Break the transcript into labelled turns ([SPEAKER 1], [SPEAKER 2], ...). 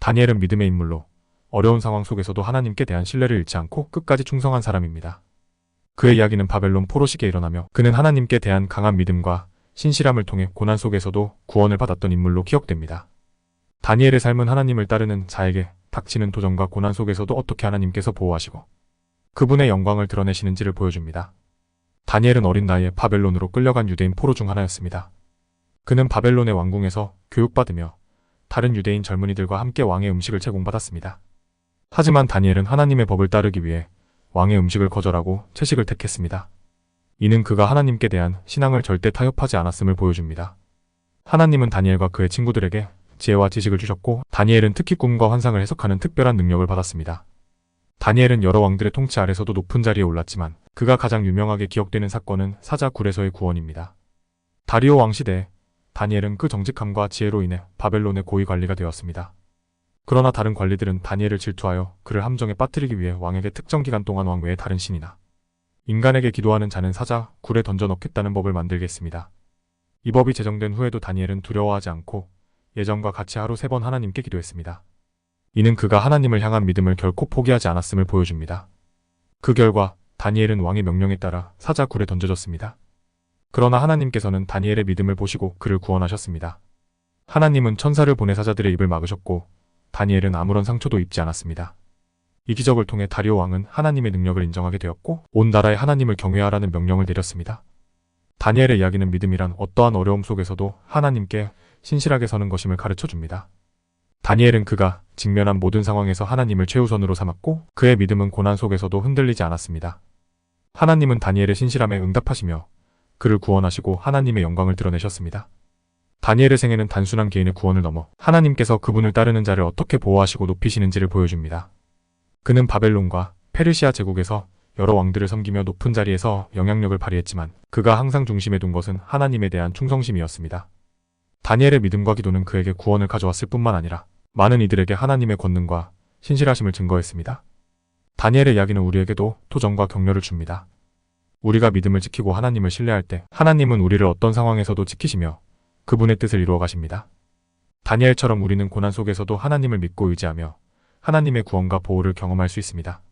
[SPEAKER 1] 다니엘은 믿음의 인물로 어려운 상황 속에서도 하나님께 대한 신뢰를 잃지 않고 끝까지 충성한 사람입니다. 그의 이야기는 바벨론 포로시기에 일어나며 그는 하나님께 대한 강한 믿음과 신실함을 통해 고난 속에서도 구원을 받았던 인물로 기억됩니다. 다니엘의 삶은 하나님을 따르는 자에게 닥치는 도전과 고난 속에서도 어떻게 하나님께서 보호하시고 그분의 영광을 드러내시는지를 보여줍니다. 다니엘은 어린 나이에 바벨론으로 끌려간 유대인 포로 중 하나였습니다. 그는 바벨론의 왕궁에서 교육받으며 다른 유대인 젊은이들과 함께 왕의 음식을 제공받았습니다. 하지만 다니엘은 하나님의 법을 따르기 위해 왕의 음식을 거절하고 채식을 택했습니다. 이는 그가 하나님께 대한 신앙을 절대 타협하지 않았음을 보여줍니다. 하나님은 다니엘과 그의 친구들에게 지혜와 지식을 주셨고 다니엘은 특히 꿈과 환상을 해석하는 특별한 능력을 받았습니다. 다니엘은 여러 왕들의 통치 아래서도 높은 자리에 올랐지만 그가 가장 유명하게 기억되는 사건은 사자 굴에서의 구원입니다. 다리오 왕 시대에 다니엘은 그 정직함과 지혜로 인해 바벨론의 고위 관리가 되었습니다. 그러나 다른 관리들은 다니엘을 질투하여 그를 함정에 빠뜨리기 위해 왕에게 특정 기간 동안 왕 외의 다른 신이나 인간에게 기도하는 자는 사자 굴에 던져 넣겠다는 법을 만들겠습니다. 이 법이 제정된 후에도 다니엘은 두려워하지 않고 예전과 같이 하루 3번 하나님께 기도했습니다. 이는 그가 하나님을 향한 믿음을 결코 포기하지 않았음을 보여줍니다. 그 결과 다니엘은 왕의 명령에 따라 사자 굴에 던져졌습니다. 그러나 하나님께서는 다니엘의 믿음을 보시고 그를 구원하셨습니다. 하나님은 천사를 보내 사자들의 입을 막으셨고 다니엘은 아무런 상처도 입지 않았습니다. 이 기적을 통해 다리오 왕은 하나님의 능력을 인정하게 되었고 온 나라에 하나님을 경외하라는 명령을 내렸습니다. 다니엘의 이야기는 믿음이란 어떠한 어려움 속에서도 하나님께 신실하게 서는 것임을 가르쳐줍니다. 다니엘은 그가 직면한 모든 상황에서 하나님을 최우선으로 삼았고 그의 믿음은 고난 속에서도 흔들리지 않았습니다. 하나님은 다니엘의 신실함에 응답하시며 그를 구원하시고 하나님의 영광을 드러내셨습니다. 다니엘의 생애는 단순한 개인의 구원을 넘어 하나님께서 그분을 따르는 자를 어떻게 보호하시고 높이시는지를 보여줍니다. 그는 바벨론과 페르시아 제국에서 여러 왕들을 섬기며 높은 자리에서 영향력을 발휘했지만 그가 항상 중심에 둔 것은 하나님에 대한 충성심이었습니다. 다니엘의 믿음과 기도는 그에게 구원을 가져왔을 뿐만 아니라 많은 이들에게 하나님의 권능과 신실하심을 증거했습니다. 다니엘의 이야기는 우리에게도 도전과 격려를 줍니다. 우리가 믿음을 지키고 하나님을 신뢰할 때 하나님은 우리를 어떤 상황에서도 지키시며 그분의 뜻을 이루어 가십니다. 다니엘처럼 우리는 고난 속에서도 하나님을 믿고 의지하며 하나님의 구원과 보호를 경험할 수 있습니다.